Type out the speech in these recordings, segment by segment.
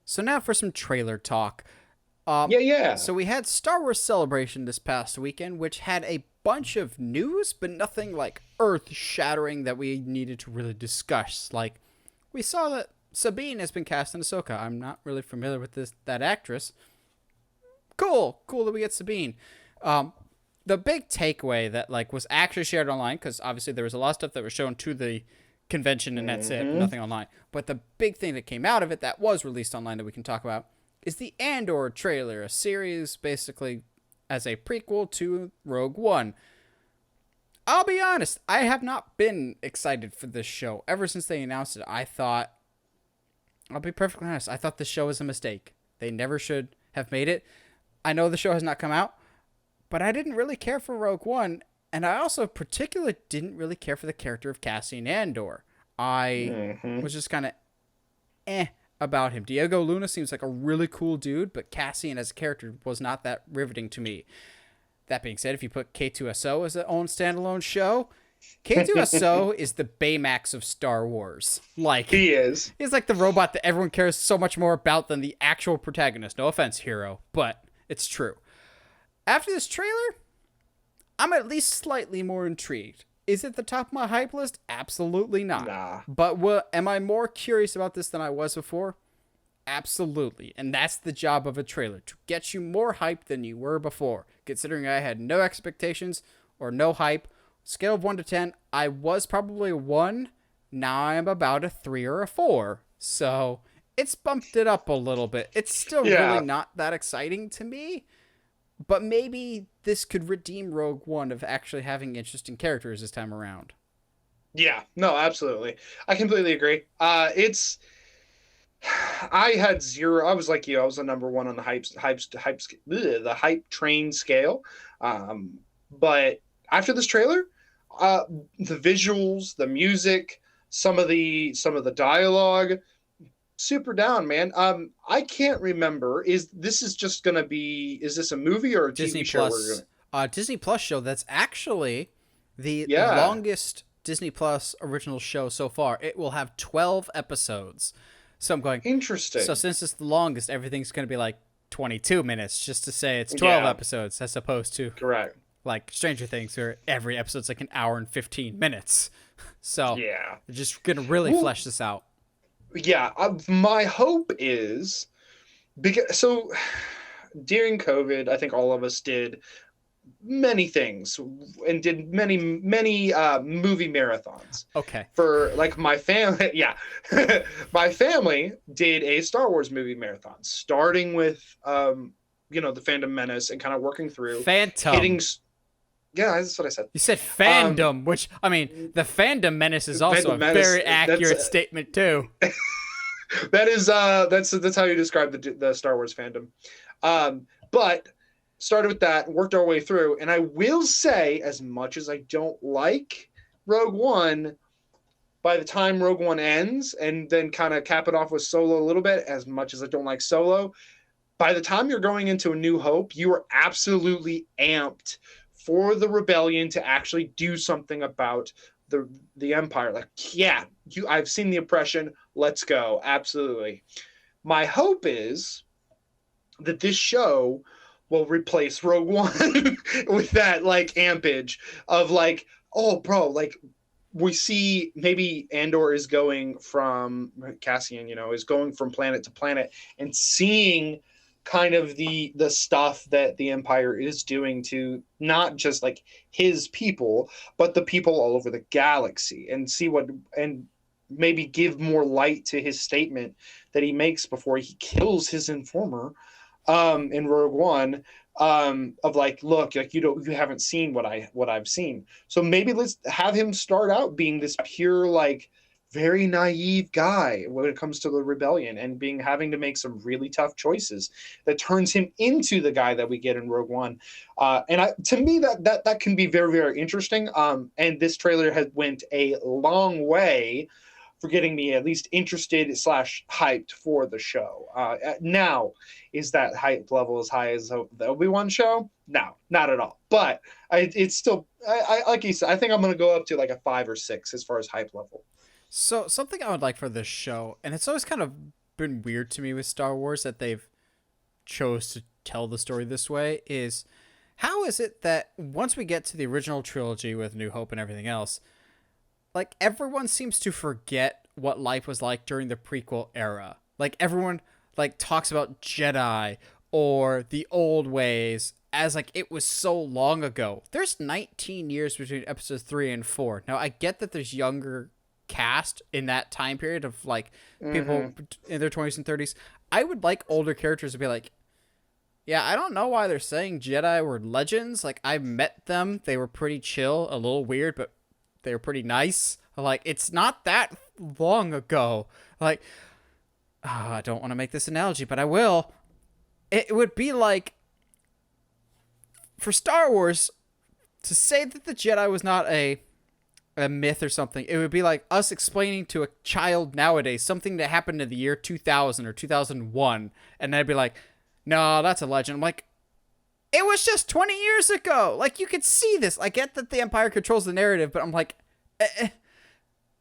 So now for some trailer talk. Yeah, yeah. So we had Star Wars Celebration this past weekend, which had a bunch of news, but nothing like earth-shattering that we needed to really discuss. Like, we saw that Sabine has been cast in Ahsoka. I'm not really familiar with that actress. Cool that we get Sabine. Um, the big takeaway that like was actually shared online, because obviously there was a lot of stuff that was shown to the convention and that's it, Hmm. nothing online. But the big thing that came out of it that was released online that we can talk about is the Andor trailer, a series basically as a prequel to Rogue One. I'll be honest, I have not been excited for this show ever since they announced it. I'll be perfectly honest, I thought this show was a mistake. They never should have made it. I know the show has not come out, but I didn't really care for Rogue One, and I also particularly didn't really care for the character of Cassian Andor. I Hmm. was just kind of about him. Diego Luna seems like a really cool dude, but Cassian as a character was not that riveting to me. That being said, if you put K2SO as its own standalone show, K2SO is the Baymax of Star Wars. Like, He is. he's like the robot that everyone cares so much more about than the actual protagonist. No offense, hero, but it's true. After this trailer, I'm at least slightly more intrigued. Is it the top of my hype list? Absolutely not. Nah. But am I more curious about this than I was before? Absolutely. And that's the job of a trailer, to get you more hype than you were before. Considering I had no expectations or no hype, scale of 1 to 10, I was probably a 1. Now I'm about a 3 or a 4. So it's bumped it up a little bit. It's still really Yeah. not that exciting to me, but maybe this could redeem Rogue One of actually having interesting characters this time around. Yeah. No, absolutely. I completely agree. It's I had zero. I was like you. I was the number one on the the hype train scale. But after this trailer, uh, the visuals, the music, some of the dialogue, super down, man. I can't remember. Is this is just gonna be? Is this a movie or a Disney TV show? Plus, Disney Plus show that's actually the Yeah, longest Disney Plus original show so far. It will have 12 episodes. So I'm going, so interesting. since it's the longest, everything's going to be like 22 minutes just to say it's 12 Yeah, episodes as opposed to correct. like Stranger Things where every episode's like an hour and 15 minutes. So Yeah. they're just going to really Well, flesh this out. yeah. My hope is because so during COVID, I think all of us did many things and did many movie marathons. Okay. For like my family, yeah, my family did a Star Wars movie marathon, starting with the Phantom Menace and kind of working through hitting. Phantom. Yeah, that's what I said. You said Um, fandom, which, I mean, the fandom menace is also Phantom a Menace. very That's accurate statement, too. that is that's how you describe the Star Wars fandom. But started with that, worked our way through, and I will say, as much as I don't like Rogue One, by the time Rogue One ends, and then kind of cap it off with Solo a little bit, as much as I don't like Solo, by the time you're going into A New Hope, you are absolutely amped for the rebellion to actually do something about the Empire. Like, yeah, I've seen the oppression. Let's go. Absolutely. My hope is that this show will replace Rogue One with that like ampage of like, oh, bro, like we see maybe Andor is going from Cassian, is going from planet to planet and seeing kind of the stuff that the Empire is doing to not just like his people, but the people all over the galaxy, and see what and maybe give more light to his statement that he makes before he kills his informer in Rogue One, of like, look, like you haven't seen what I've seen. So maybe let's have him start out being this pure, like, very naive guy when it comes to the rebellion, and being having to make some really tough choices that turns him into the guy that we get in Rogue One. To me, that can be very, very interesting. And this trailer has went a long way for getting me at least interested slash hyped for the show. Now, is that hype level as high as the Obi-Wan show? No, not at all. But it's still, like you said, I think I'm going to go up to like a 5 or 6 as far as hype level. So, something I would like for this show, and it's always kind of been weird to me with Star Wars that they've chose to tell the story this way is how is it that once we get to the original trilogy with New Hope and everything else, like everyone seems to forget what life was like during the prequel era. Like everyone like talks about Jedi or the old ways as like it was so long ago. There's 19 years between episodes 3 and 4. Now I get that there's younger cast in that time period of like people in their 20s and 30s. I would like older characters to be like, yeah, I don't know why they're saying Jedi were legends. Like I met them. They were pretty chill, a little weird, but they were pretty nice. Like it's not that long ago. Like I don't want to make this analogy, but I will. It would be like for Star Wars to say that the Jedi was not a myth or something. It would be like us explaining to a child nowadays something that happened in the year 2000 or 2001, and they'd be like, "No, that's a legend." I'm like, it was just 20 years ago. Like you could see this. I get that the Empire controls the narrative, but I'm like,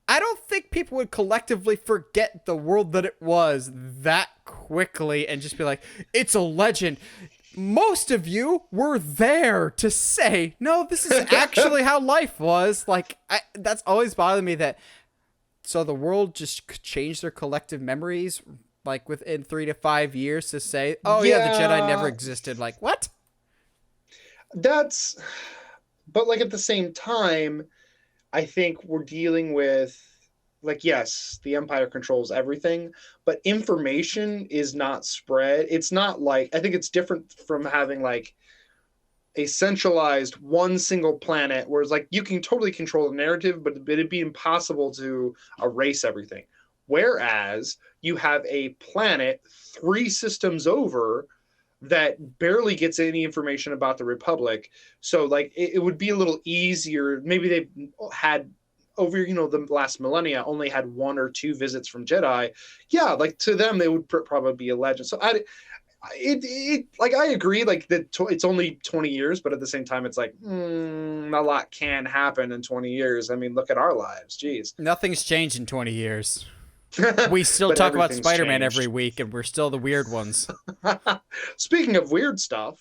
I don't think people would collectively forget the world that it was that quickly and just be like, it's a legend. Most of you were there to say, no, this is actually how life was. Like, that's always bothered me that. So the world just changed their collective memories, like within 3 to 5 years to say, oh yeah, the Jedi never existed. Like, what? But like at the same time, I think we're dealing with, like, yes, the Empire controls everything, but information is not spread. It's not like, I think it's different from having like a centralized one single planet, whereas like you can totally control the narrative, but it'd be impossible to erase everything. Whereas you have a planet 3 systems over that barely gets any information about the Republic. So like it would be a little easier. Maybe they've had over, the last millennia only had 1 or 2 visits from Jedi. Yeah, like to them they would probably be a legend. So I agree, like that it's only 20 years, but at the same time it's like a lot can happen in 20 years. I mean, look at our lives. Jeez. Nothing's changed in 20 years. We still talk about Spider-Man every week, and we're still the weird ones. Speaking of weird stuff,